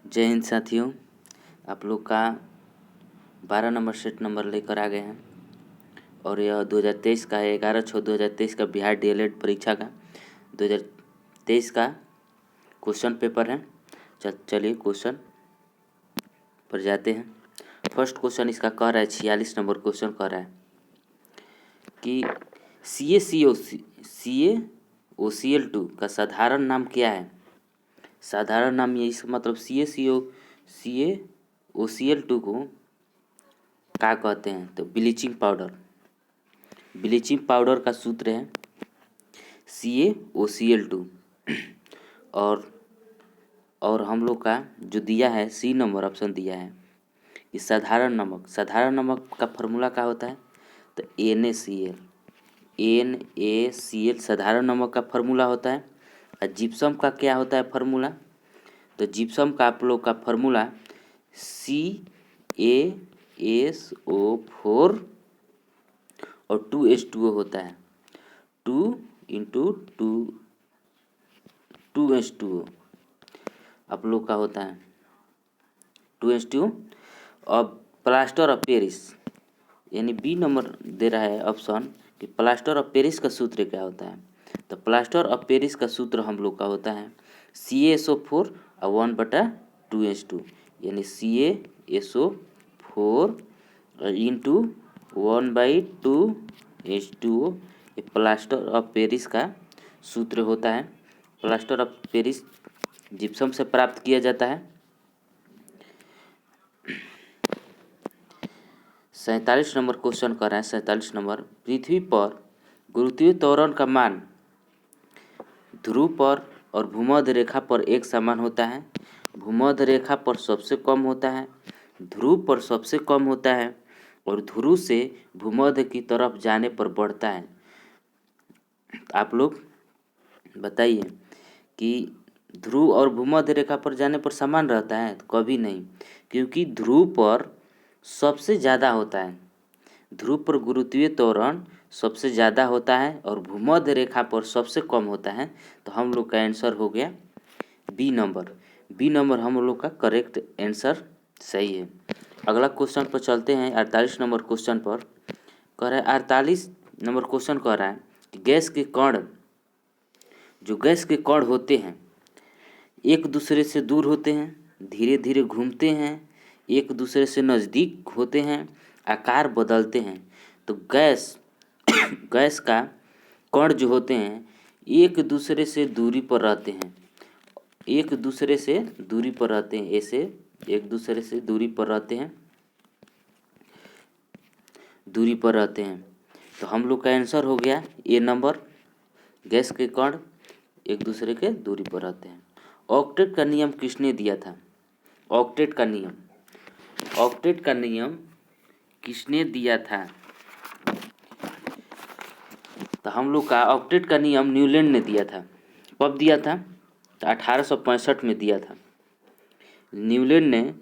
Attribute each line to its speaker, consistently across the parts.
Speaker 1: जय हिंद साथियों, आप लोग का 12 नंबर सेट नंबर लेकर आ गए हैं और यह 2023 का है। 11/6/2023 का बिहार डीएलएड परीक्षा का 2023 का क्वेश्चन पेपर है। चलिए क्वेश्चन पर जाते हैं। फर्स्ट क्वेश्चन इसका कह रहा है, 46 नंबर क्वेश्चन कह रहा है कि CaCO2 का साधारण नाम क्या है। साधारण नाम ये इसका मतलब CaCO2 को क्या कहते हैं, तो ब्लीचिंग पाउडर। ब्लीचिंग पाउडर का सूत्र है CaOCl2। और हम लोग का जो दिया है सी नंबर ऑप्शन दिया है कि साधारण नमक का फॉर्मूला क्या होता है, तो NaCl साधारण नमक का फॉर्मूला होता है। और जिप्सम का क्या होता है फॉर्मूला, तो जिप्सम का आप लोग का फॉर्मूला CaSO4 और 2H2O होता है। 2 × 2H2O आप लोग का होता है 2H2O। अब प्लास्टर ऑफ पेरिस यानी बी नंबर दे रहा है ऑप्शन कि प्लास्टर ऑफ पेरिस का सूत्र क्या होता है। तो प्लास्टर ऑफ पेरिस का सूत्र हम लोग का होता है CaSO4 और 1/2H2 यानी CaSO4 × 1/2H2O। ये प्लास्टर ऑफ पेरिस का सूत्र होता है। प्लास्टर ऑफ पेरिस जिप्सम से प्राप्त किया जाता है। 47 नंबर क्वेश्चन कर रहे हैं। 47 नंबर, पृथ्वी पर गुरुत्वीय त्वरण का मान ध्रुव पर और भूमध्य रेखा पर एक समान होता है। भूमध्य रेखा पर सबसे कम होता है, ध्रुव पर सबसे कम होता है और ध्रुव से भूमध्य की तरफ जाने पर बढ़ता है। आप लोग बताइए कि ध्रुव और भूमध्य रेखा पर जाने पर समान रहता है, तो कभी नहीं, क्योंकि ध्रुव पर सबसे ज़्यादा होता है। ध्रुव पर गुरुत्वीय त्वरण सबसे ज़्यादा होता है और भूमध्य रेखा पर सबसे कम होता है। तो हम लोग का आंसर हो गया बी नंबर हम लोग का करेक्ट आंसर सही है। अगला क्वेश्चन पर चलते हैं। 48 नंबर क्वेश्चन पर कह रहा है, 48 नंबर क्वेश्चन कह रहा है कि गैस के कण होते हैं एक दूसरे से दूर होते हैं, धीरे धीरे घूमते हैं, एक दूसरे से नज़दीक होते हैं, आकार बदलते हैं। तो गैस का कण जो होते हैं एक दूसरे से दूरी पर रहते हैं, ऐसे एक दूसरे से दूरी पर रहते हैं। तो हम लोग का आंसर हो गया ए नंबर, गैस के कण एक दूसरे के दूरी पर रहते हैं। ऑक्टेट का नियम किसने दिया था। ऑक्टेट का नियम किसने दिया था, तो हम लोग का ऑक्टेट का नियम न्यूलैंड ने दिया था। कब दिया था, तो 1865 में दिया था। न्यूलैंड ने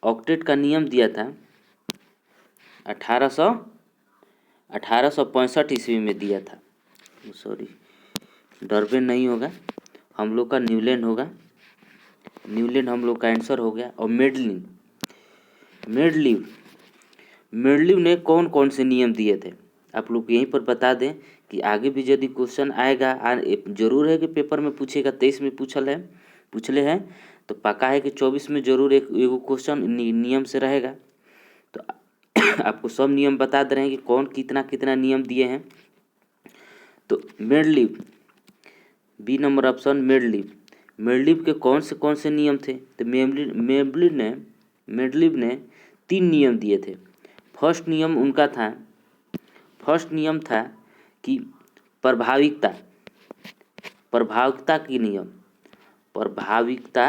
Speaker 1: ऑक्टेट का नियम दिया था 1865 ईस्वी में दिया था। सॉरी, डार्विन नहीं होगा, हम लोग का न्यूलैंड होगा। न्यूलैंड हम लोग का आंसर हो गया। और मेडलिव ने कौन कौन से नियम दिए थे, आप लोग यहीं पर बता दें कि आगे भी यदि क्वेश्चन आएगा, जरूर है कि पेपर में पूछेगा। 23 में पूछले हैं तो पक्का है कि 24 में जरूर एगो क्वेश्चन नियम से रहेगा। तो आपको सब नियम बता दे रहे हैं कि कौन कितना कितना नियम दिए हैं। तो मेडलिव, बी नंबर ऑप्शन मेडलिव के कौन से नियम थे, तो मेडलिव ने 3 नियम दिए थे। फर्स्ट नियम था कि प्रभाविकता की नियम, प्रभाविकता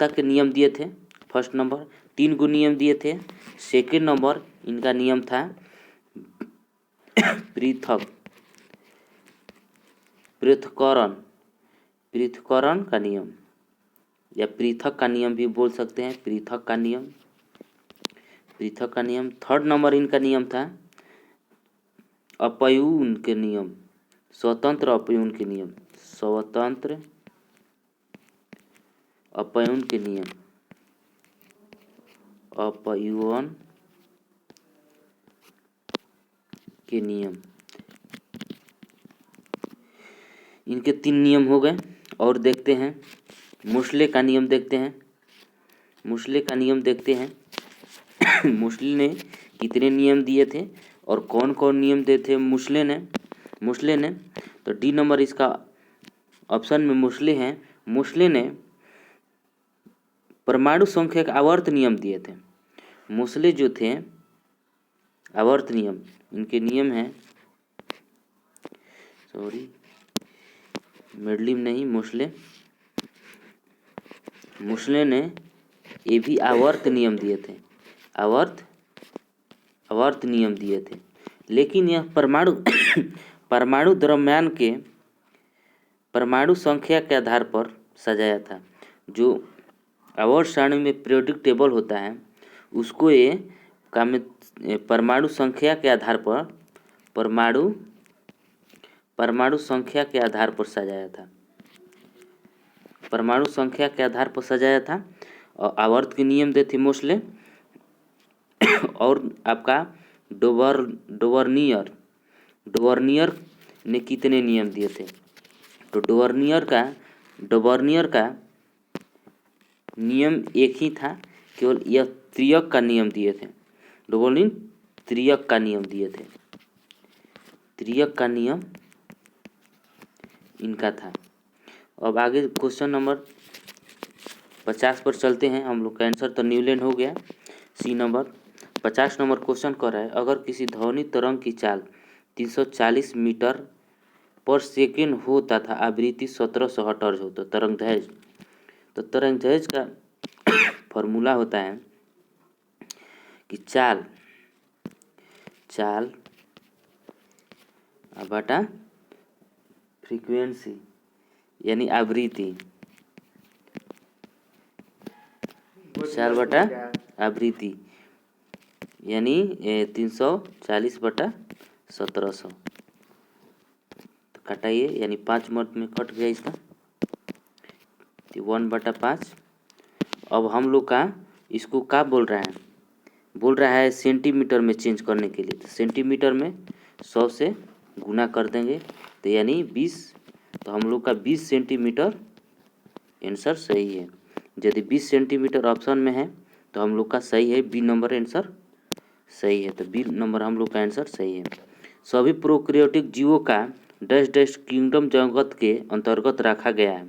Speaker 1: के नियम दिए थे। फर्स्ट नंबर 3 गो नियम दिए थे। सेकेंड नंबर इनका नियम था पृथक्करण का नियम, या पृथक का नियम भी बोल सकते हैं, पृथक का नियम। थर्ड नंबर इनका नियम था अपयून के नियम, स्वतंत्र अपयून के नियम, स्वतंत्र अपयून के नियम, अपयून के नियम, इनके 3 नियम हो गए। और देखते हैं मोसले का नियम, देखते हैं मोसले का नियम देखते हैं मोसले ने कितने नियम दिए थे और कौन कौन नियम दिए थे मोसले ने। तो डी नंबर इसका ऑप्शन में मोसले हैं। मोसले ने परमाणु संख्या का आवर्त नियम दिए थे। मोसले जो थे आवर्त नियम, इनके नियम हैं, सॉरी मेडलिम नहीं, मोसले ने ये भी आवर्त नियम दिए थे, आवर्त नियम दिए थे। लेकिन यह परमाणु द्रव्यमान के परमाणु संख्या के आधार पर सजाया था। जो आवर्त सारणी में पीरियोडिक टेबल होता है उसको ये परमाणु संख्या के आधार पर परमाणु संख्या के आधार पर सजाया था, परमाणु संख्या के आधार पर सजाया था। और आवर्त के नियम दे थे मोसले। और आपका डोवर्नियर ने कितने नियम दिए थे? तो डोवर्नियर का नियम एक ही था, केवल यह त्रियक का नियम दिए थे। डोवर्नियर त्रियक का नियम दिए थे, त्रियक का नियम इनका था। अब आगे क्वेश्चन नंबर 50 पर चलते हैं। हम लोग का आंसर तो न्यूलैंड हो गया। सी नंबर 50 नंबर क्वेश्चन कर रहा है, अगर किसी ध्वनि तरंग की चाल 340 मीटर पर सेकेंड हो तथा आवृत्ति 1700 हर्ट्ज हो तो तरंग दैर्घ्य का फॉर्मूला होता है कि चाल बटा फ्रीक्वेंसी यानी आवृत्ति, चाल बटा आवृत्ति यानी 340 बटा 1700। तो कटाइए, यानी 5 मिनट में कट गया इसका, 1/5। अब हम लोग का इसको क्या बोल रहा है सेंटीमीटर में चेंज करने के लिए। तो सेंटीमीटर में 100 से गुना कर देंगे तो यानी 20। तो हम लोग का 20 सेंटीमीटर आंसर सही है। यदि 20 सेंटीमीटर ऑप्शन में है तो हम लोग का सही है, बी नंबर आंसर सही है। तो बी नंबर हम लोग का आंसर सही है। सभी प्रोकैरियोटिक जीवों का डैश किंगडम जगत के अंतर्गत रखा गया है।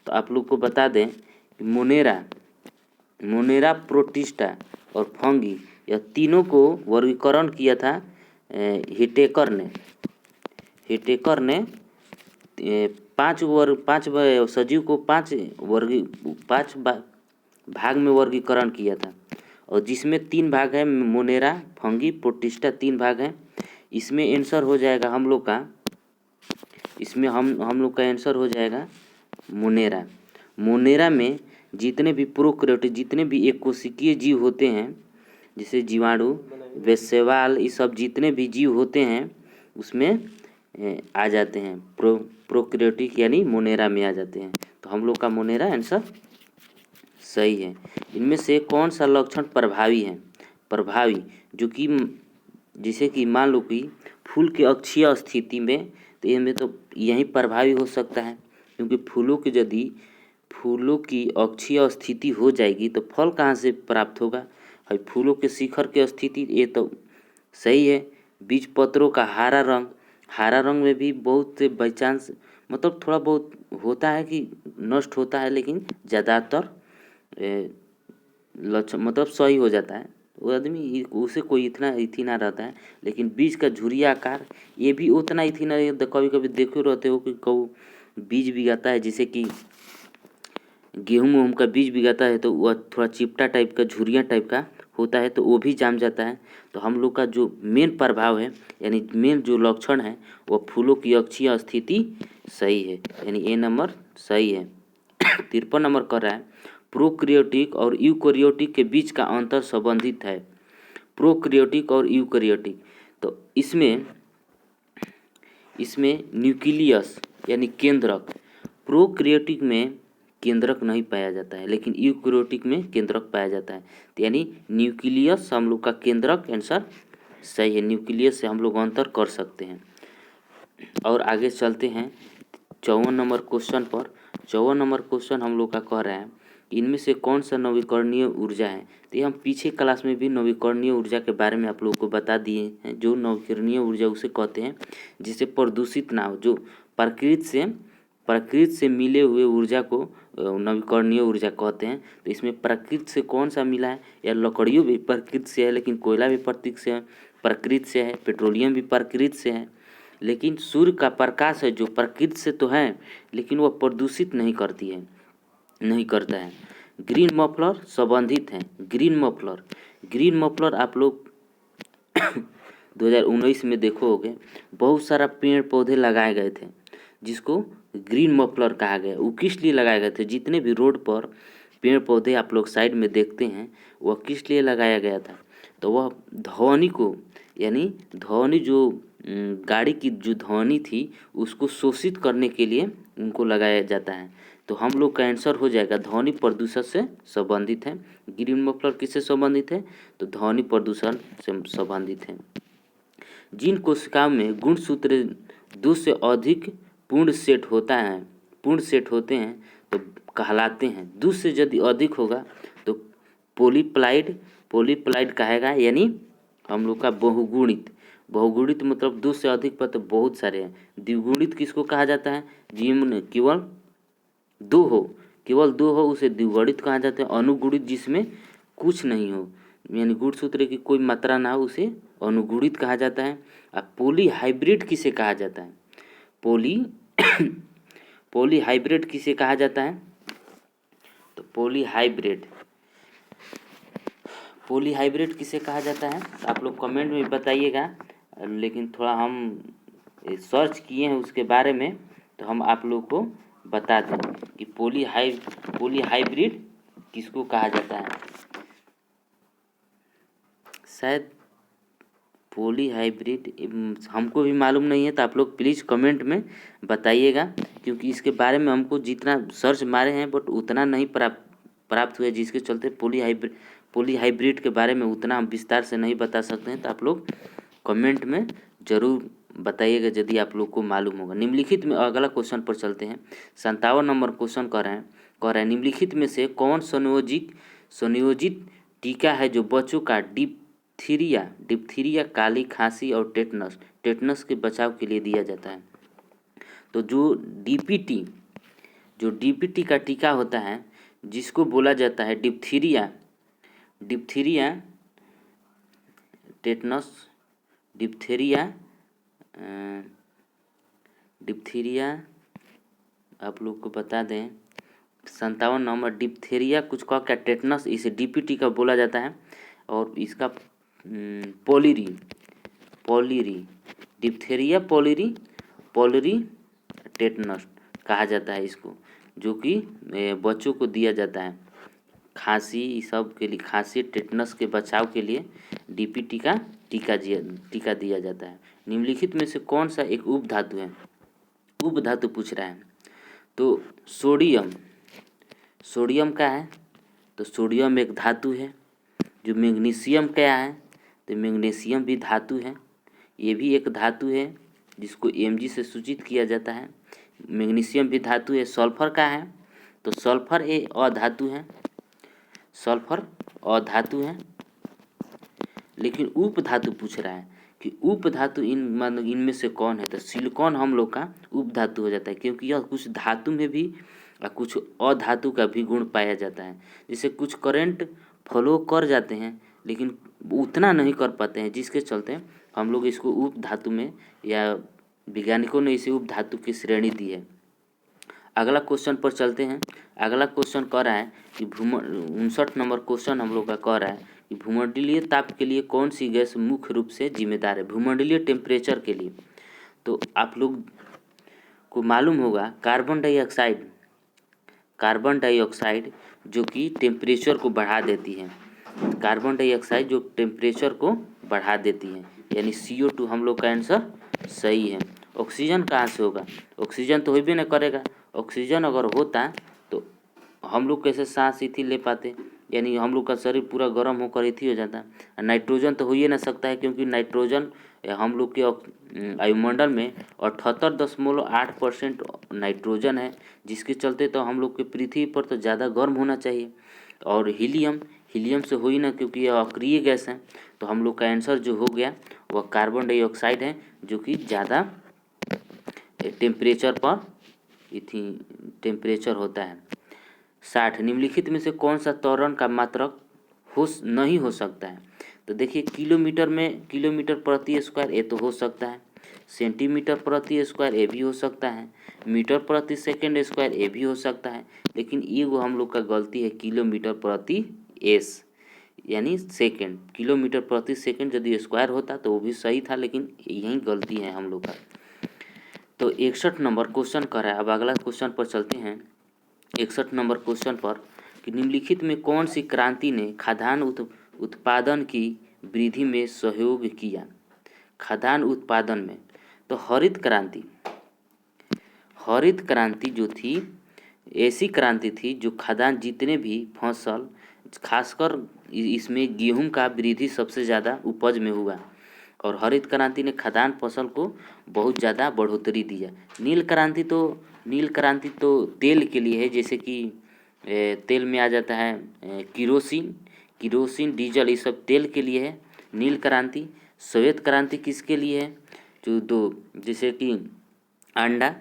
Speaker 1: तो आप लोग को बता दें कि मोनेरा, प्रोटिस्टा और फंगी, यह तीनों को वर्गीकरण किया था हिटेकर ने 5 सजीव को 5 भाग में वर्गीकरण किया था। और जिसमें 3 भाग है मोनेरा, फंगी, प्रोटिस्टा, 3 भाग हैं। इसमें आंसर हो जाएगा हम लोग का, इसमें हम लोग का आंसर हो जाएगा मोनेरा में जितने भी प्रोकैरियोटिक, जितने भी एक कोशिकीय जीव होते हैं, जैसे जीवाणु, वैश्यवाल, ये सब जितने भी जीव होते हैं उसमें आ जाते हैं, प्रोकैरियोटिक यानी मोनेरा में आ जाते हैं। तो हम लोग का मोनेरा आंसर सही है। इनमें से कौन सा लक्षण प्रभावी है? प्रभावी जो कि जैसे कि मान लो कि फूल के अक्षीय स्थिति में, तो इनमें तो यही प्रभावी हो सकता है, क्योंकि यदि फूलों की अक्षीय स्थिति हो जाएगी तो फल कहाँ से प्राप्त होगा? भाई फूलों के शिखर की स्थिति, ये तो सही है। बीज पत्रों का हरा रंग में भी बहुत से बाई चांस मतलब थोड़ा बहुत होता है कि नष्ट होता है, लेकिन ज़्यादातर लक्षण मतलब सही हो जाता है। वो आदमी उसे कोई इतना इथीना रहता है, लेकिन बीज का झुर्रिया आकार ये भी उतना इथीना। कभी कभी देखे रहते हो कि कौ बीज बिगाता है, जैसे कि गेहूँ का बीज बिगाता है तो वह थोड़ा चिपटा टाइप का, झुर्रिया टाइप का होता है, तो वो भी जाम जाता है। तो हम लोग का जो मेन प्रभाव है यानी मेन जो लक्षण है वो फूलों की अक्षीय स्थिति सही है, यानी ए नंबर सही है। 53 नंबर कर रहा है, प्रोकैरियोटिक और यूकैरियोटिक के बीच का अंतर संबंधित है। प्रोकैरियोटिक और यूकैरियोटिक, तो इसमें इसमें न्यूक्लियस यानी केंद्रक, प्रोकैरियोटिक में केंद्रक नहीं पाया जाता है लेकिन यूकैरियोटिक में केंद्रक पाया जाता है। तो यानी न्यूक्लियस हम लोग का केंद्रक आंसर सही है। न्यूक्लियस से हम लोग अंतर कर सकते हैं। और आगे चलते हैं 54 नंबर क्वेश्चन पर। 54 नंबर क्वेश्चन हम लोग का कह रहा है इनमें से कौन सा नवीकरणीय ऊर्जा है। तो ये हम पीछे क्लास में भी नवीकरणीय ऊर्जा के बारे में आप लोगों को बता दिए हैं। जो नवीकरणीय ऊर्जा उसे कहते हैं जिसे प्रदूषित ना हो, जो प्रकृति से मिले हुए ऊर्जा को नवीकरणीय ऊर्जा कहते हैं। तो इसमें प्रकृति से कौन सा मिला है, या लकड़ियों भी प्रकृति से है, लेकिन कोयला भी प्रकृति से है, पेट्रोलियम भी प्रकृति से है, लेकिन सूर्य का प्रकाश है जो प्रकृति से तो है लेकिन वह प्रदूषित नहीं करता है। ग्रीन मफलर संबंधित है। ग्रीन मफलर आप लोग 2019 में देखो होगे, बहुत सारा पेड़ पौधे लगाए गए थे जिसको ग्रीन मफलर कहा गया। वो किस लिए लगाए गए थे, जितने भी रोड पर पेड़ पौधे आप लोग साइड में देखते हैं वह किस लिए लगाया गया था, तो वह ध्वनि को, यानी ध्वनि जो गाड़ी की जो ध्वनि थी उसको शोषित करने के लिए उनको लगाया जाता है। तो हम लोग का आंसर हो जाएगा ध्वनि प्रदूषण से संबंधित है। ग्रीन मफलर किससे संबंधित है, तो ध्वनि प्रदूषण से संबंधित है। जिन कोशिकाओं में गुणसूत्र 2 से अधिक पूर्ण सेट होते हैं तो कहलाते हैं। 2 से यदि अधिक होगा तो पॉलीप्लाइड कहेगा, यानी हम लोग का बहुगुणित मतलब 2 से अधिक पर तो बहुत सारे हैं। द्विगुणित किसको कहा जाता है, जिनमें केवल 2 हो उसे द्विगुणित कहा जाता है। अनुगुणित जिसमें कुछ नहीं हो, यानी गुणसूत्र की कोई मात्रा ना हो उसे अनुगुणित कहा जाता है। अब पॉलीहाइब्रिड किसे कहा जाता है, पॉलीहाइब्रिड किसे कहा जाता है, तो पॉलीहाइब्रिड किसे कहा जाता है आप लोग कमेंट में बताइएगा। लेकिन थोड़ा हम सर्च किए हैं उसके बारे में तो हम आप लोग को बता दें कि पॉलीहाइब्रिड किसको कहा जाता है। शायद पॉलीहाइब्रिड हमको भी मालूम नहीं है, तो आप लोग प्लीज़ कमेंट में बताइएगा, क्योंकि इसके बारे में हमको जितना सर्च मारे हैं बट उतना नहीं प्राप्त हुआ, जिसके चलते पॉलीहाइब्रिड के बारे में उतना हम विस्तार से नहीं बता सकते हैं। तो आप लोग कमेंट में ज़रूर बताइएगा यदि आप लोग को मालूम होगा। निम्नलिखित में अगला क्वेश्चन पर चलते हैं। 57 नंबर क्वेश्चन कह रहे हैं निम्नलिखित में से कौन संयोजित टीका है जो बच्चों का डिप्थीरिया, काली खांसी और टेटनस के बचाव के लिए दिया जाता है। तो जो डीपीटी का टीका होता है जिसको बोला जाता है डिप्थीरिया, टेटनस, डिप्थीरिया आप लोग को बता दें 57 नंबर डिप्थीरिया कुछ का क्या टेटनस, इसे डीपीटी का बोला जाता है। और इसका डिप्थीरिया पॉलिरी टेटनस कहा जाता है इसको, जो कि बच्चों को दिया जाता है खांसी सब के लिए, खांसी टेटनस के बचाव के लिए डीपीटी का टीका दिया जाता है। निम्नलिखित में से कौन सा एक उपधातु है, उपधातु पूछ रहा है। तो सोडियम का है, तो सोडियम एक धातु है। जो मैग्नीशियम क्या है, तो मैग्नीशियम भी धातु है, ये भी एक धातु है जिसको Mg से सूचित किया जाता है। मैग्नीशियम भी धातु है। सल्फर का है, तो सल्फर अधातु है। लेकिन उपधातु पूछ रहा है कि उपधातु इनमें से कौन है, तो सिलिकॉन हम लोग का उपधातु हो जाता है, क्योंकि यह कुछ धातु में भी और कुछ अधातु का भी गुण पाया जाता है। जैसे कुछ करंट फ्लो कर जाते हैं लेकिन उतना नहीं कर पाते हैं, जिसके चलते हम लोग इसको उपधातु में, या वैज्ञानिकों ने इसे उपधातु की श्रेणी दी है। अगला क्वेश्चन पर चलते हैं। अगला क्वेश्चन कह रहा है कि 59 नंबर क्वेश्चन हम लोग का कह रहा है कि भूमंडलीय ताप के लिए कौन सी गैस मुख्य रूप से जिम्मेदार है, भूमंडलीय टेम्परेचर के लिए। तो आप लोग को मालूम होगा कार्बन डाइऑक्साइड जो कि टेम्परेचर को बढ़ा देती है, कार्बन डाइऑक्साइड जो टेम्परेचर को बढ़ा देती है, यानी CO2 हम लोग का आंसर सही है। ऑक्सीजन कहाँ से होगा? ऑक्सीजन तो होबे न करेगा। ऑक्सीजन अगर होता तो हम लोग कैसे सांस इथी ले पाते, यानी हम लोग का शरीर पूरा गर्म होकर इथी हो जाता। नाइट्रोजन तो हो ही ना सकता है, क्योंकि नाइट्रोजन हम लोग के वायुमंडल में 78.8% नाइट्रोजन है, जिसके चलते तो हम लोग के पृथ्वी पर तो ज़्यादा गर्म होना चाहिए। और हीलियम से हो ही ना, क्योंकि यह अक्रिय गैस है। तो हम लोग का आंसर जो हो गया वह कार्बन डाइऑक्साइड है, जो कि ज़्यादा टेम्परेचर पर इथी टेम्परेचर होता है। 60 निम्नलिखित में से कौन सा त्वरण का मात्रक नहीं हो सकता है? तो देखिए, किलोमीटर प्रति स्क्वायर ये तो हो सकता है, सेंटीमीटर प्रति स्क्वायर ये भी हो सकता है, मीटर प्रति सेकंड स्क्वायर ये भी हो सकता है। लेकिन ये वो हम लोग का गलती है, किलोमीटर प्रति एस यानी सेकंड। किलोमीटर प्रति सेकंड यदि स्क्वायर होता तो वो भी सही था, लेकिन यही गलती है हम लोग का। तो 61 नंबर क्वेश्चन कर रहा है। अब अगला क्वेश्चन पर चलते हैं। 61 नंबर क्वेश्चन पर कि निम्नलिखित में कौन सी क्रांति ने खाद्यान्न उत्पादन की वृद्धि में सहयोग किया? खाद्यान्न उत्पादन में तो हरित क्रांति जो थी, ऐसी क्रांति थी जो खाद्यान्न जितने भी फसल, खासकर इसमें गेहूं का वृद्धि सबसे ज़्यादा उपज में हुआ। और हरित क्रांति ने खाद्यान्न फसल को बहुत ज़्यादा बढ़ोतरी दिया। नील क्रांति तो तेल के लिए है, जैसे कि तेल में आ जाता है किरोसिन, डीजल, ये सब तेल के लिए है। नील क्रांति। श्वेत क्रांति किसके लिए है? जो दो जैसे कि अंडा,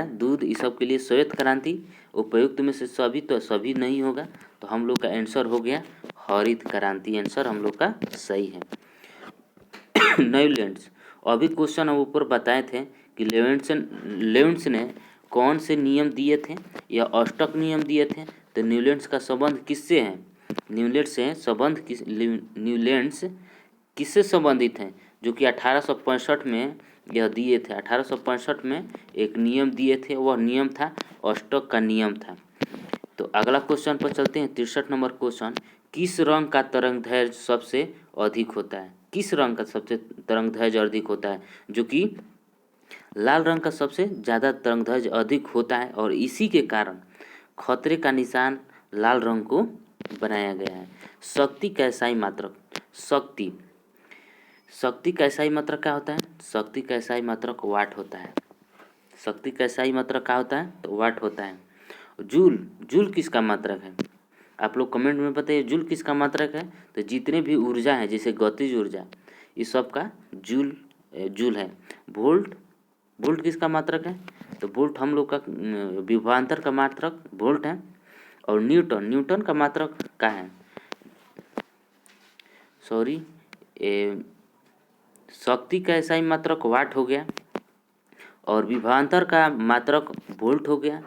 Speaker 1: दूध, ये सब के लिए श्वेत क्रांति। उपयुक्त में से सभी नहीं होगा, तो हम लोग का आंसर हो गया हरित क्रांति। आंसर हम लोग का सही है। न्यूलैंड्स। अभी क्वेश्चन हम ऊपर बताए थे कि न्यूलैंड्स ने कौन से नियम दिए थे, या अष्टक नियम दिए थे। तो न्यूलैंड्स का संबंध किससे है? न्यूलैंड्स किससे संबंधित हैं? जो कि 1865 में यह दिए थे। 1865 में एक नियम दिए थे, वह नियम था अष्टक का नियम था। तो अगला क्वेश्चन पर चलते हैं। 63 नंबर क्वेश्चन, किस रंग का तरंगदैर्घ्य सबसे अधिक होता है? किस रंग का सबसे तरंगदैर्घ्य अधिक होता है? जो कि लाल रंग का सबसे ज़्यादा तरंगदैर्घ्य अधिक होता है, और इसी के कारण खतरे का निशान लाल रंग को बनाया गया है। शक्ति का एसआई मात्रक। शक्ति का एसआई मात्रक क्या होता है? शक्ति का एसआई मात्रक वाट होता है। शक्ति का एसआई मात्रक क्या होता है? तो वाट होता है। जूल किसका मात्रक है? आप लोग कमेंट में बताइए, जूल किसका मात्रक है? तो जितने भी ऊर्जा है, जैसे गतिज ऊर्जा, इस सब का जूल है। वोल्ट किसका मात्रक है? तो वोल्ट हम लोग का विभवांतर का मात्रक वोल्ट है। और न्यूटन का मात्रक क्या है? शक्ति का एसआई मात्रक वाट हो गया, और विभवांतर का मात्रक वोल्ट हो गया,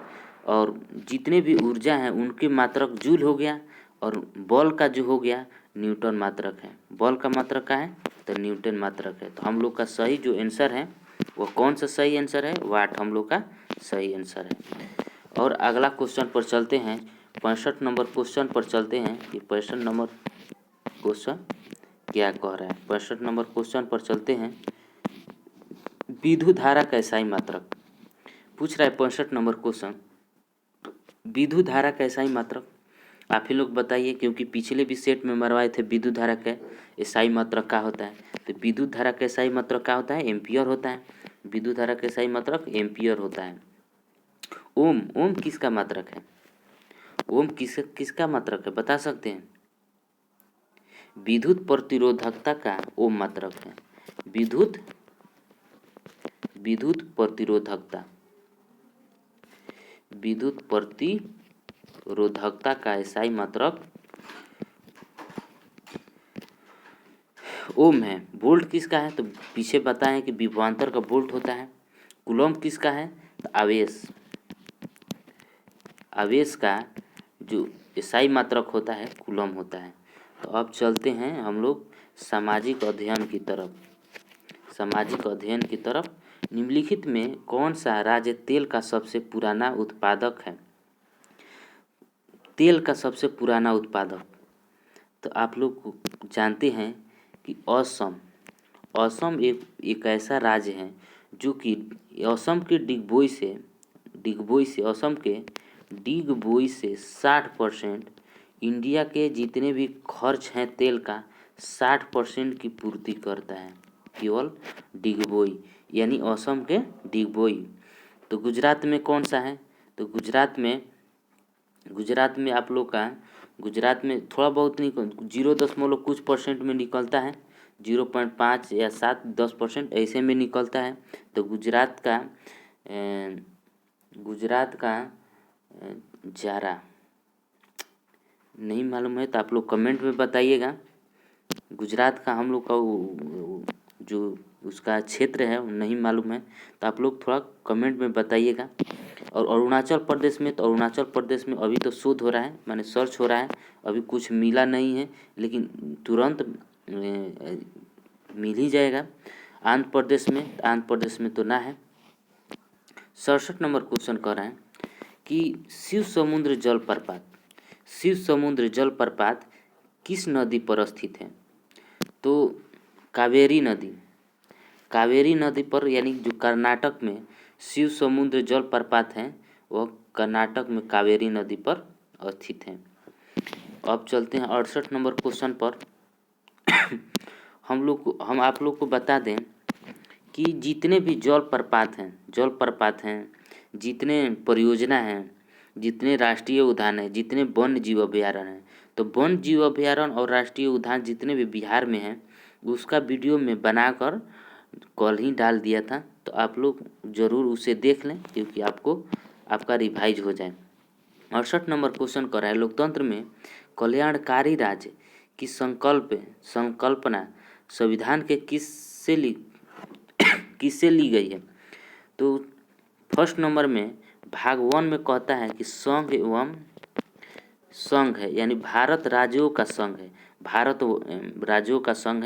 Speaker 1: और जितने भी ऊर्जा हैं उनके मात्रक जूल हो गया, और बल का जो हो गया न्यूटन मात्रक है। बल का मात्रक क्या है? तो न्यूटन मात्रक है। तो हम लोग का सही जो आंसर है वो कौन सा सही आंसर है? वाट हम लोग का सही आंसर है। और अगला क्वेश्चन पर चलते हैं। 65 नंबर क्वेश्चन पर चलते हैं कि 65 नंबर क्वेश्चन क्या कह रहा है। 65 नंबर क्वेश्चन पर चलते हैं। विद्युत धारा का एसआई मात्रक पूछ रहा है। 65 नंबर क्वेश्चन, विद्युत धारा का एसआई मात्रक आप ही लोग बताइए, क्योंकि पिछले भी सेट में मरवाए थे विद्युत धारा का एसआई मात्रक क्या होता है। तो विद्युत धारा का एसआई मात्रक क्या होता है? एम्पियर होता है। विद्युत धारा का एसआई मात्रक एम्पियर होता है। ओम किसका मात्रक है? ओम किसका मात्रक है, बता सकते हैं? विद्युत प्रतिरोधकता का ओम मात्रक है। विद्युत प्रतिरोधकता का एसआई मात्रक ओम है। वोल्ट किसका है? तो पीछे बताएं कि विभवांतर का वोल्ट होता है। कूलम्ब किसका है? तो आवेश का जो एसआई मात्रक होता है कूलम्ब होता है। तो अब चलते हैं हम लोग सामाजिक अध्ययन की तरफ। निम्नलिखित में कौन सा राज्य तेल का सबसे पुराना उत्पादक है? तेल का सबसे पुराना उत्पादक, तो आप लोग जानते हैं कि असम एक ऐसा राज्य है जो कि असम के असम के डिगबोई से 60% इंडिया के जितने भी खर्च हैं तेल का 60% की पूर्ति करता है, केवल डिगबोई यानी असम के डिगबोई। तो गुजरात में कौन सा है? तो गुजरात में आप लोग का गुजरात में थोड़ा बहुत नहीं, 0 कुछ परसेंट में निकलता है, 0.5 या 7-10% ऐसे में निकलता है। तो गुजरात का ज़रा नहीं मालूम है तो आप लोग कमेंट में बताइएगा। गुजरात का हम लोग का जो उसका क्षेत्र है वो नहीं मालूम है तो आप लोग थोड़ा कमेंट में बताइएगा। और अरुणाचल प्रदेश में अभी तो शोध हो रहा है, माने सर्च हो रहा है, अभी कुछ मिला नहीं है लेकिन तुरंत मिल ही जाएगा। आंध्र प्रदेश में तो ना है। 67 नंबर क्वेश्चन कह रहे हैं कि शिव समुद्र जलप्रपात किस नदी पर स्थित है? तो कावेरी नदी पर, यानी जो कर्नाटक में शिव समुद्र जलप्रपात है वह कर्नाटक में कावेरी नदी पर स्थित है। अब चलते हैं 68 नंबर क्वेश्चन पर। हम आप लोग को बता दें कि जितने भी जलप्रपात हैं, जितने परियोजना हैं, जितने राष्ट्रीय उद्यान हैं, जितने वन्य जीव अभयारण्य हैं, तो वन्य जीव अभयारण्य और राष्ट्रीय उद्यान जितने भी बिहार में हैं उसका वीडियो में बनाकर कल ही डाल दिया था, तो आप लोग ज़रूर उसे देख लें क्योंकि आपका रिवाइज हो जाए। 68 नंबर क्वेश्चन कर रहा है, लोकतंत्र में कल्याणकारी राज्य की संकल्पना संविधान के किससे ली गई है? तो फर्स्ट नंबर में भाग 1 में कहता है कि संघ है, यानी भारत राज्यों का संघ है,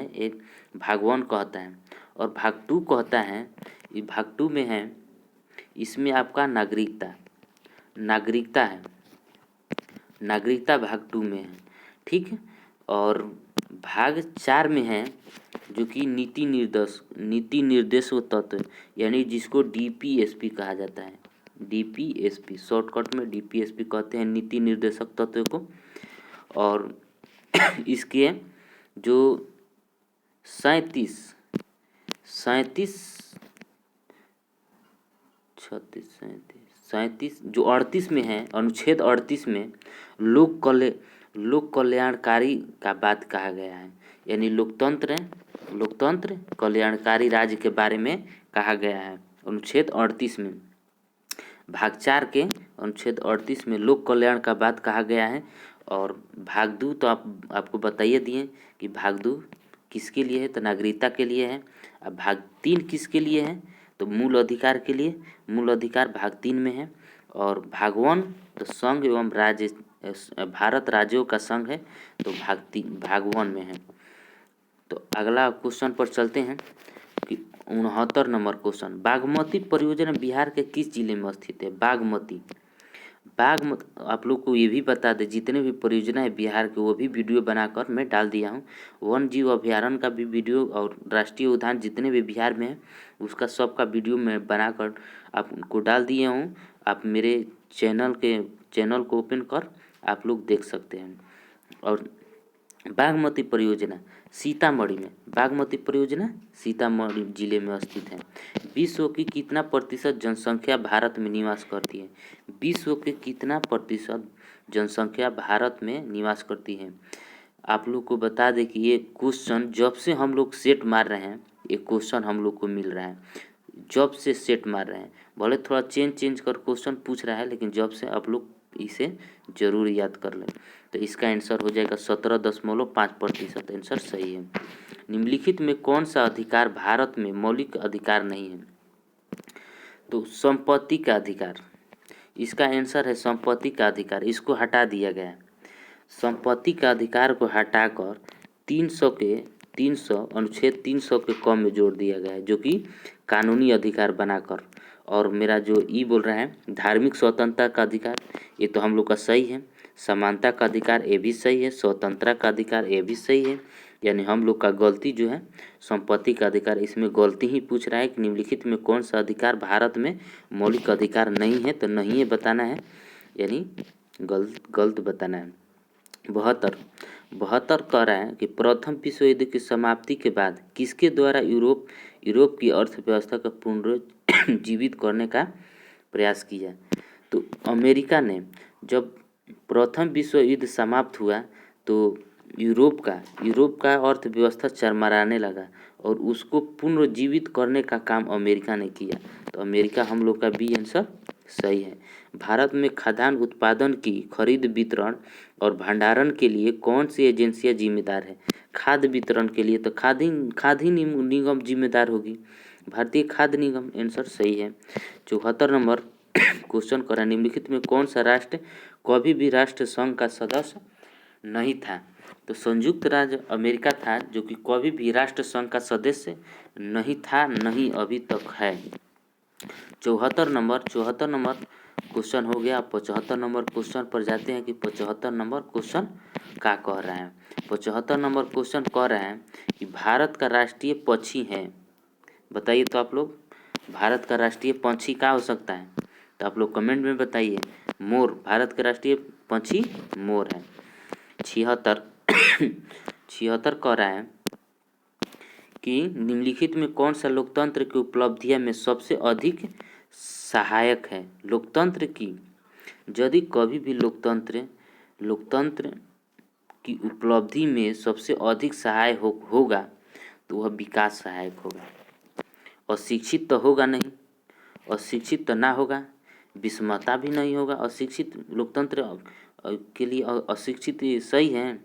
Speaker 1: एक भाग 1 कहता है। और भाग 2 कहता है, भाग 2 में है, इसमें आपका नागरिकता है, नागरिकता भाग 2 में है, ठीक है। और भाग 4 में है जो कि नीति निर्देश तत्व, यानी जिसको डीपीएसपी कहा जाता है, डीपीएसपी शॉर्टकट में डीपीएसपी कहते हैं, नीति निर्देशक तत्व को। और इसके जो 37 जो 38 में है, अनुच्छेद 38 में लोक कल्याणकारी का बात कहा गया है, यानी लोकतंत्र कल्याणकारी राज्य के बारे में कहा गया है अनुच्छेद 38 में। भाग 4 के अनुच्छेद 38 में लोक कल्याण का बात कहा गया है। और भाग 2 तो आपको बताइए दिए कि भाग 2 किसके लिए है, तो नागरिकता के लिए है। अब भाग 3 किसके लिए है, तो मूल अधिकार के लिए, मूल अधिकार भाग 3 में है। और भाग 1 तो संघ एवं राज्य, भारत राज्यों का संघ है, तो भाग 1 में है। तो अगला क्वेश्चन पर चलते हैं कि 69 नंबर क्वेश्चन, बागमती परियोजना बिहार के किस जिले में स्थित है? बागमती आप लोग को ये भी बता दें, जितने भी परियोजना है बिहार के वो भी वीडियो बनाकर मैं डाल दिया हूँ। वन जीव अभयारण्य का भी वीडियो और राष्ट्रीय उद्यान जितने भी बिहार में है उसका सबका वीडियो मैं बनाकर आपको डाल दिया हूँ। आप मेरे चैनल को ओपन कर आप लोग देख सकते हैं। और बागमती परियोजना सीतामढ़ी जिले में स्थित है। विश्व की कितना प्रतिशत जनसंख्या भारत में निवास करती है? विश्व के कितना प्रतिशत जनसंख्या भारत में निवास करती है? आप लोग को बता दें कि ये क्वेश्चन जब से हम लोग सेट मार रहे हैं, ये क्वेश्चन हम लोग को मिल रहा है, जब से सेट मार रहे हैं, भले थोड़ा चेंज कर क्वेश्चन पूछ रहा है लेकिन जब से आप लोग इसे जरूर याद कर लें। तो इसका आंसर हो जाएगा 17.5%, आंसर सही है। निम्नलिखित में कौन सा अधिकार भारत में मौलिक अधिकार नहीं है? तो संपत्ति का अधिकार, इसका आंसर है संपत्ति का अधिकार, इसको हटा दिया गया है। संपत्ति का अधिकार को हटाकर 300 अनुच्छेद 300 के कम में जोड़ दिया गया है, जो कि कानूनी अधिकार बनाकर। और मेरा जो बोल रहा है धार्मिक स्वतंत्रता का अधिकार, ये तो हम लोग का सही है। समानता का अधिकार ये भी सही है, स्वतंत्रता का अधिकार ये भी सही है। यानी हम लोग का गलती जो है संपत्ति का अधिकार, इसमें गलती ही पूछ रहा है कि निम्नलिखित में कौन सा अधिकार भारत में मौलिक अधिकार नहीं है, तो नहीं है बताना है, यानी गलत बताना है। 72 कह रहा है कि प्रथम विश्व युद्ध की समाप्ति के बाद किसके द्वारा यूरोप की अर्थव्यवस्था का पुनरुज्जीवित करने का प्रयास किया। तो अमेरिका ने जब प्रथम विश्व युद्ध समाप्त हुआ तो यूरोप का अर्थव्यवस्था चरमराने लगा और उसको पुनर्जीवित करने का काम अमेरिका ने किया। तो अमेरिका हम लोग का बी आंसर सही है। भारत में खाद्यान्न उत्पादन की खरीद, वितरण और भंडारण के लिए कौन सी एजेंसियां जिम्मेदार है। खाद्य वितरण के लिए तो खाद्य निगम जिम्मेदार होगी, भारतीय खाद्य निगम आंसर सही है। 74 नंबर क्वेश्चन करा, निम्नलिखित में कौन सा राष्ट्र कभी भी राष्ट्र संघ का सदस्य नहीं था। तो संयुक्त राज्य अमेरिका था जो कि कभी भी राष्ट्र संघ का सदस्य नहीं था, नहीं अभी तक है। 74 नंबर क्वेश्चन हो गया। 75 नंबर क्वेश्चन पर जाते हैं कि 75 नंबर क्वेश्चन क्या कह रहा है। 75 नंबर क्वेश्चन कह रहा है कि भारत का राष्ट्रीय पक्षी है। बताइए तो आप लोग, भारत का राष्ट्रीय पंछी क्या हो सकता है, तो आप लोग कमेंट में बताइए। मोर, भारत का राष्ट्रीय पंछी मोर है। 76 कह रहा है कि निम्नलिखित में कौन सा लोकतंत्र की उपलब्धियां में सबसे अधिक सहायक है। लोकतंत्र की, यदि कभी भी लोकतंत्र की उपलब्धि में सबसे अधिक सहाय होगा तो वह विकास सहायक होगा। अशिक्षित तो होगा नहीं, अशिक्षित तो ना होगा, विषमता भी नहीं होगा। अशिक्षित लोकतंत्र के लिए अशिक्षित सही है,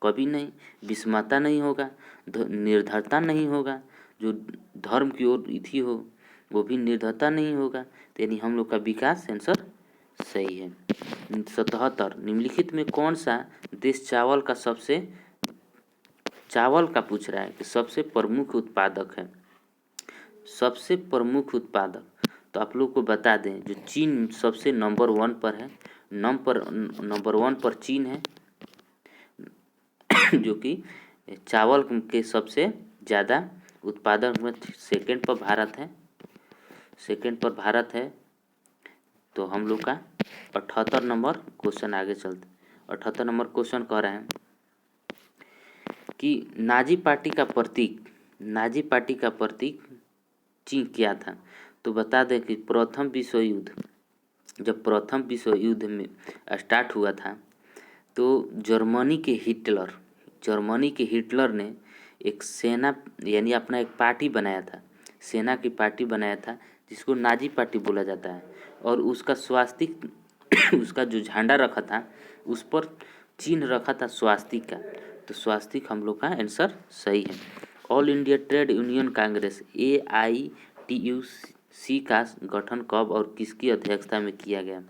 Speaker 1: कभी नहीं। विषमता नहीं होगा, निर्धरता नहीं होगा, जो धर्म की ओर इथी हो वो भी निर्धरता नहीं होगा। तो यानी हम लोग का विकास आंसर सही है। 77 निम्नलिखित में कौन सा देश चावल का पूछ रहा है कि सबसे प्रमुख उत्पादक है। सबसे प्रमुख उत्पादक तो आप लोग को बता दें, जो चीन सबसे नंबर 1 पर है। नंबर 1 पर चीन है जो कि चावल के सबसे ज़्यादा उत्पादक में। सेकंड पर भारत है। तो हम लोग का 78 नंबर क्वेश्चन आगे चलते। 78 नंबर क्वेश्चन कह रहे हैं कि नाजी पार्टी का प्रतीक चिन्ह क्या था। तो बता दें कि जब प्रथम विश्व युद्ध में स्टार्ट हुआ था तो जर्मनी के हिटलर ने एक सेना यानी अपना एक पार्टी बनाया था, सेना की पार्टी बनाया था जिसको नाजी पार्टी बोला जाता है। और उसका स्वास्तिक उसका जो झंडा रखा था उस पर चिन्ह रखा था स्वास्तिक का। तो स्वास्तिक हम लोग का आंसर सही है। All India trade union Congress AITUC का गठन कब और किसकी अध्यक्षता में किया गया।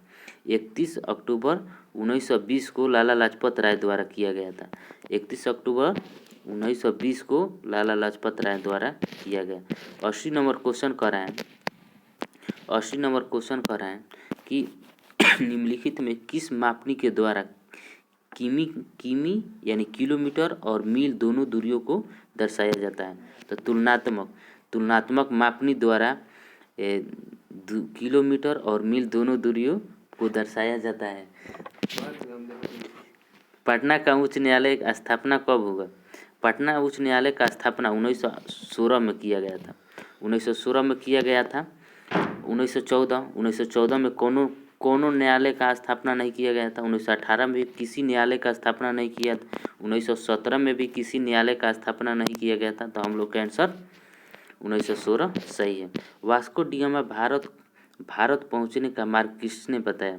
Speaker 1: 31 अक्टूबर 1920 को लाला लाजपत राय द्वारा किया गया था। 31 अक्टूबर 1920 को लाला लाजपत राय द्वारा किया गया। 80 नंबर क्वेश्चन कर रहे हैं कि निम्नलिखित में किस मापनी के द्वारा किमी यानी किलोमीटर और मील दोनों दूरियों को दर्शाया जाता है। तो तुलनात्मक मापनी द्वारा किलोमीटर और मील दोनों दूरियों को दर्शाया जाता है। पटना का उच्च न्यायालय का स्थापना कब हुआ। पटना उच्च न्यायालय का स्थापना 1916 में किया गया था। 1916 में किया गया था। 1914 में कोनो न्यायालय का स्थापना नहीं किया गया था। 1918 में भी किसी न्यायालय का स्थापना नहीं किया था। 1917 में भी किसी न्यायालय का स्थापना नहीं किया गया था। तो हम लोग का आंसर 1916 सही है। वास्को डिगामा भारत पहुंचने का मार्ग किसने बताया।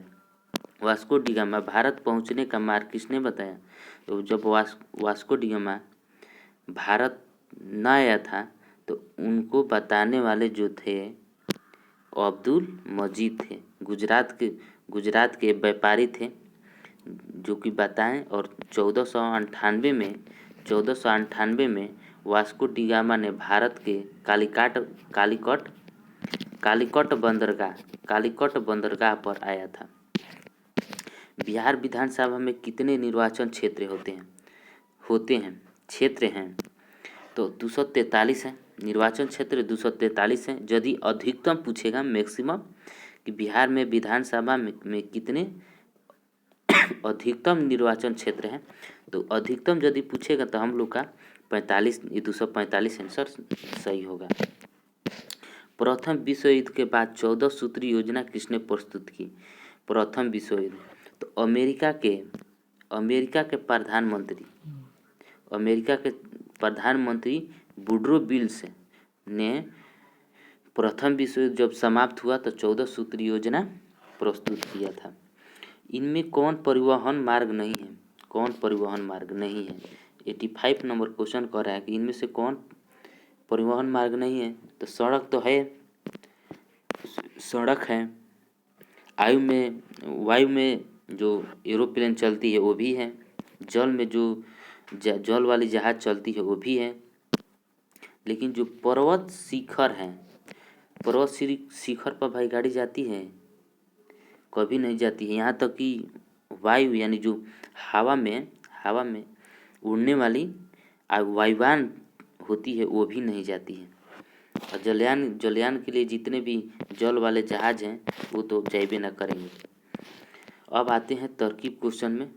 Speaker 1: वास्को डिगामा भारत पहुंचने का मार्ग किसने बताया। तो जब वास्को डिगामा भारत न आया था तो उनको बताने वाले जो थे अब्दुल मजीद थे, गुजरात के व्यापारी थे जो कि बताएं। और 1498 में वास्को डिगामा ने भारत के कालीकट बंदरगाह पर आया था। बिहार विधानसभा में कितने निर्वाचन क्षेत्र होते हैं। क्षेत्र हैं तो 243 है। निर्वाचन क्षेत्र 243 है। यदि अधिकतम पूछेगा मैक्सिमम कि बिहार में विधानसभा में कितने अधिकतम निर्वाचन क्षेत्र है, तो अधिकतम यदि पूछेगा तो हम लोग का 45, 245 आंसर सही होगा। प्रथम विश्व युद्ध के बाद 14 सूत्री योजना किसने प्रस्तुत की? प्रथम विश्व युद्ध तो अमेरिका के प्रधानमंत्री वुडरो विल्स ने प्रथम विश्व युद्ध जब समाप्त हुआ तो 14 सूत्री योजना प्रस्तुत किया था। इनमें कौन परिवहन मार्ग नहीं है? कौन परिवहन मार्ग नहीं है? 85 नंबर क्वेश्चन कह रहा है कि इनमें से कौन परिवहन मार्ग नहीं है? तो सड़क तो है, सड़क है। वायु में जो एरोप्लेन चलती है वो भी है। जल में जो जल वाली जहाज चलती है वो भी है। लेकिन जो पर्वत शिखर है, पर्वत शिखर पर भाई गाड़ी जाती है? कभी नहीं जाती है। यहाँ तक कि वायु यानी जो हवा में उड़ने वाली वायुयान होती है वो भी नहीं जाती है। और जलयान के लिए जितने भी जल वाले जहाज हैं वो तो जाइबे न करेंगे। अब आते हैं तरकीब क्वेश्चन में।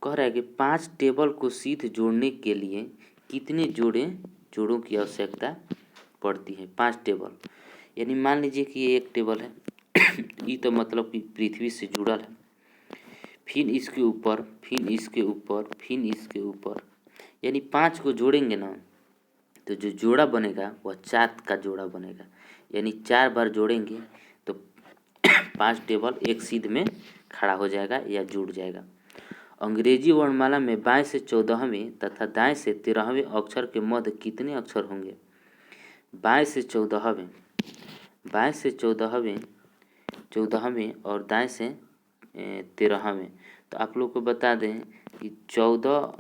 Speaker 1: कह रहा है कि 5 टेबल को सीध जोड़ने के लिए कितने जोड़ों की आवश्यकता पड़ती है? 5 टेबल यानी मान लीजिए कि ये एक टेबल है ये तो मतलब कि पृथ्वी से जुड़ल है, फिर इसके ऊपर, फिर इसके ऊपर, फिर इसके ऊपर, यानी 5 को जोड़ेंगे ना तो जो जोड़ा बनेगा वह 4 का जोड़ा बनेगा। यानी 4 बार जोड़ेंगे तो 5 टेबल एक सीध में खड़ा हो जाएगा या जुड़ जाएगा। अंग्रेजी वर्णमाला में बाएं से 14वें तथा दाएं से 13वें अक्षर के मध्य कितने अक्षर होंगे? बाएं से 14वें और दाएं से 13वें। तो आप लोग को बता दें कि 14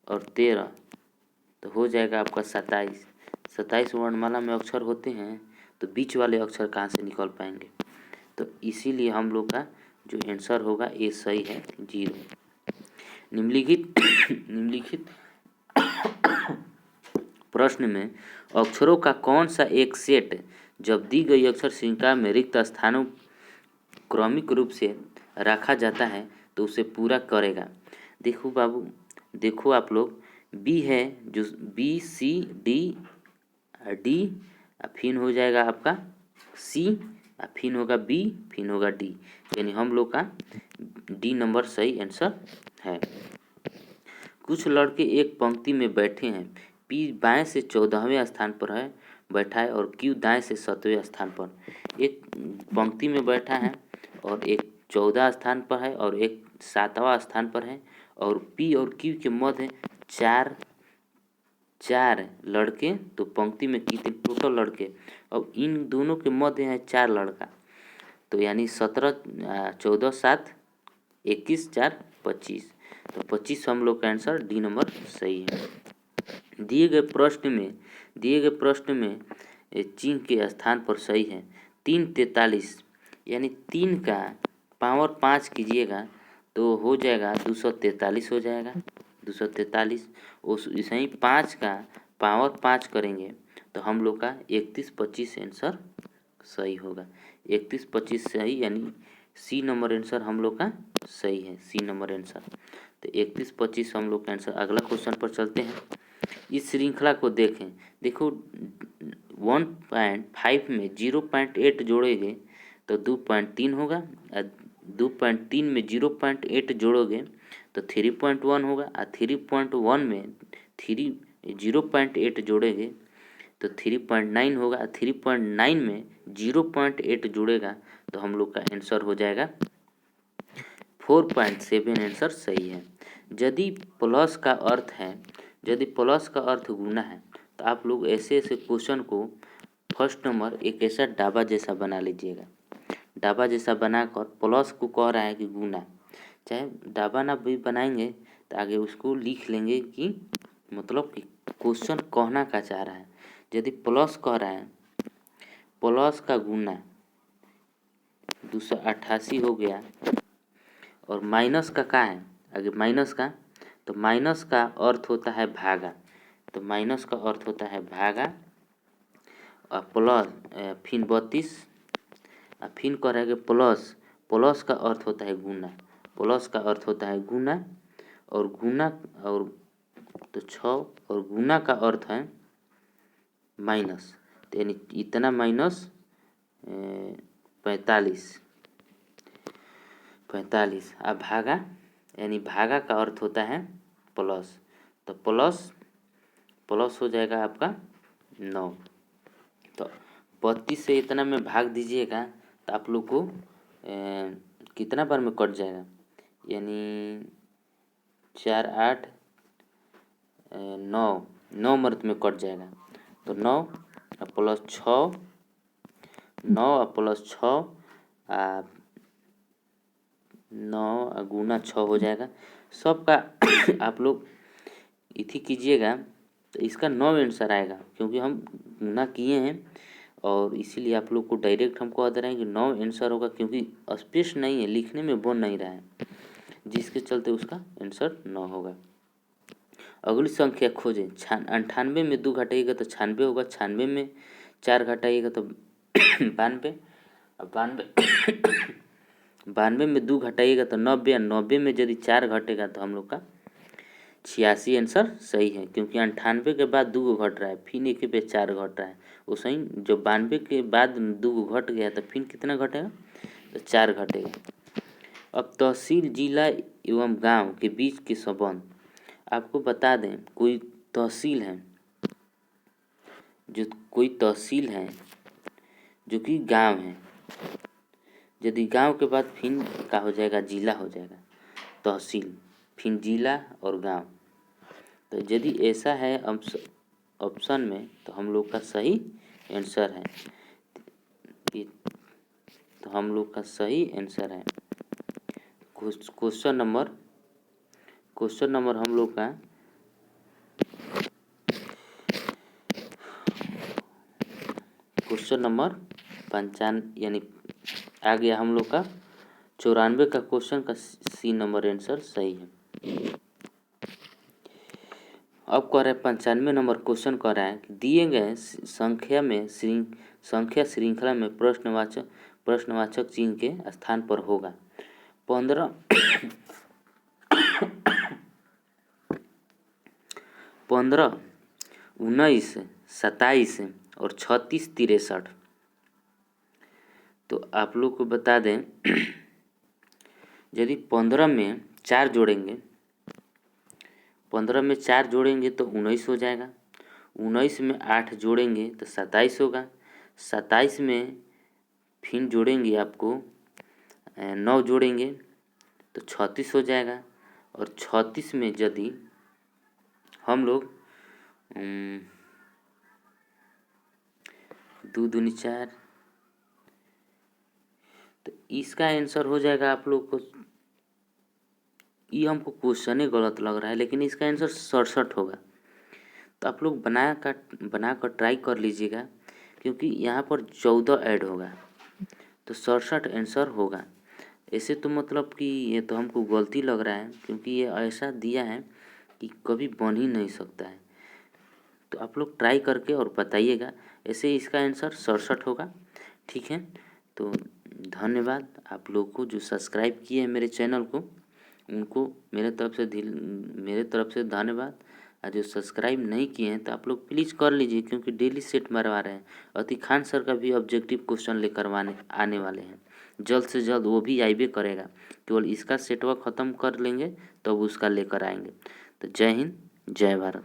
Speaker 1: और 13 तो हो जाएगा आपका 27 वर्णमाला में अक्षर होते हैं तो बीच वाले अक्षर कहाँ से निकल पाएंगे? तो इसीलिए हम लोग का जो आंसर होगा ये सही है 0। निम्नलिखित प्रश्न में अक्षरों का कौन सा एक सेट जब दी गई अक्षर श्रृंखला में रिक्त स्थानों क्रमिक रूप से रखा जाता है तो उसे पूरा करेगा? देखो बाबू, देखो आप लोग, बी है जो बी सी डी फिर हो जाएगा आपका सी, फिर होगा बी, फिर होगा डी, यानी हम लोग का डी नंबर सही आंसर है। कुछ लड़के एक पंक्ति में बैठे हैं, पी बाएं से 14वें स्थान पर है बैठा है और क्यू दाएं से 7वें स्थान पर। एक पंक्ति में बैठा है और एक 14 स्थान पर है और एक 7वां स्थान पर है और पी और क्यू के मध्य चार लड़के, तो पंक्ति में कितने टोटल लड़के, अब इन दोनों के मध्य है 4 लड़का, तो यानी 17, 14, 7, 21, 4, 25, तो 25 हम लोग का आंसर डी नंबर सही है। दिए गए प्रश्न में चिन्ह के स्थान पर सही है 343, यानी 3 का पावर 5 कीजिएगा तो हो जाएगा 243 हो जाएगा 243। उस ऐसे ही 5 का पावर 5 करेंगे तो हम लोग का 31, 25 आंसर सही होगा। 31, 25 सही, यानी सी नंबर आंसर हम लोग का सही है, सी नंबर आंसर। तो 31, 25 हम लोग का आंसर। अगला क्वेश्चन पर चलते हैं। इस श्रृंखला को देखें, देखो 1.5 में 0.8 जोड़ेंगे तो 2.3 होगा, 2.3 में 0.8 जोड़ोगे तो 3.1 होगा, और 3.1 में 0.8 जोड़ेंगे तो 3.9 होगा, और 3.9 में 0.8 जुड़ेगा तो हम लोग का आंसर हो जाएगा 4.7 आंसर सही है। यदि प्लस का अर्थ गुना है तो आप लोग ऐसे क्वेश्चन को फर्स्ट नंबर एक ऐसा डाबा जैसा बना लीजिएगा। डाबा जैसा बनाकर प्लस को कह रहा है कि गुना, चाहे डाबा ना भी बनाएंगे तो आगे उसको लिख लेंगे कि मतलब कि क्वेश्चन कहना का चाह रहा है। यदि प्लस कह रहा है, प्लस का गुना 288 हो गया और माइनस का क्या है आगे माइनस का, तो माइनस का अर्थ होता है भागा, तो माइनस का अर्थ होता है भागा और प्लस फिर 32 और फिर करेंगे प्लस, प्लस का अर्थ होता है गुना, प्लस का अर्थ होता है गुना और गुना और तो 6 और गुना का अर्थ है माइनस, तो यानी इतना माइनस 45 अब भागा यानी भागा का अर्थ होता है प्लस, तो प्लस प्लस हो जाएगा आपका 9। तो 32 से इतना में भाग दीजिएगा तो आप लोग को कितना बार में कट जाएगा, यानी 4 8 9 मर्द में कट जाएगा, तो 9 प्लस 6 9 प्लस 6 9 गुना 6 हो जाएगा सबका। आप लोग इथी कीजिएगा तो इसका 9 आंसर आएगा, क्योंकि हम गुना किए हैं और इसीलिए आप लोग को डायरेक्ट हम कह दे रहे हैं कि 9 आंसर होगा, क्योंकि स्पेस नहीं है, लिखने में बन नहीं रहा है, जिसके चलते उसका आंसर 9 होगा। अगली संख्या खोजें, 98 में 2 घटाइएगा तो 96 होगा, 96 में 4 घटाइएगा तो 92, अब 92 में 2 घटाइएगा तो 90 और 90 में यदि 4 घटेगा तो हम लोग का 86 आंसर सही है, क्योंकि 98 के बाद 2 घट रहा है, फिर एक पे 4 घट रहा है, वैसे ही जो 92 के बाद 2 घट गया तो फिर कितना घटेगा, तो 4 घटेगा। अब तहसील जिला एवं गांव के बीच के संबंध, आपको बता दें कोई तहसील है जो कि गांव है, यदि गांव के बाद फिर का हो जाएगा, जिला हो जाएगा, तहसील फिर जिला और गांव, तो यदि ऐसा है ऑप्शन में तो हम लोग का सही आंसर है, तो हम लोग का सही आंसर है क्वेश्चन नंबर हम लोग का क्वेश्चन नंबर 55, यानी आ गया हम लोग का 94 का क्वेश्चन का सी नंबर आंसर सही है। अब कह रहे हैं 95 नंबर क्वेश्चन कह रहा है कि दिए गए संख्या श्रृंखला में प्रश्नवाचक चिन्ह के स्थान पर होगा 15 19 27 और 36 63। तो आप लोग को बता दें यदि 15 में 4 जोड़ेंगे, 15 में 4 जोड़ेंगे तो 19 हो जाएगा, 19 में 8 जोड़ेंगे तो 27 होगा, 27 में फिर जोड़ेंगे आपको 9 जोड़ेंगे तो 36 हो जाएगा, और 36 में यदि हम लोग 2 दूनी 4, तो इसका आंसर हो जाएगा आप लोग को, ये हमको क्वेश्चन ही गलत लग रहा है, लेकिन इसका आंसर 67 होगा। तो आप लोग बनाकर ट्राई कर लीजिएगा, क्योंकि यहाँ पर 14 ऐड होगा तो 67 आंसर होगा। ऐसे तो मतलब कि ये तो हमको गलती लग रहा है, क्योंकि ये ऐसा दिया है कि कभी बन ही नहीं सकता है। तो आप लोग ट्राई करके और बताइएगा, ऐसे इसका आंसर 67 होगा। ठीक है, तो धन्यवाद आप लोग को जो सब्सक्राइब किए हैं मेरे चैनल को, उनको मेरे तरफ से धन्यवाद। और जो सब्सक्राइब नहीं किए हैं तो आप लोग प्लीज़ कर लीजिए, क्योंकि डेली सेट मरवा रहे हैं। अति खान सर का भी ऑब्जेक्टिव क्वेश्चन लेकर आने वाले हैं, जल्द से जल्द वो भी आइबे करेगा, केवल इसका सेटवा ख़त्म कर लेंगे तब उसका लेकर आएंगे। तो जय हिंद, जय भारत।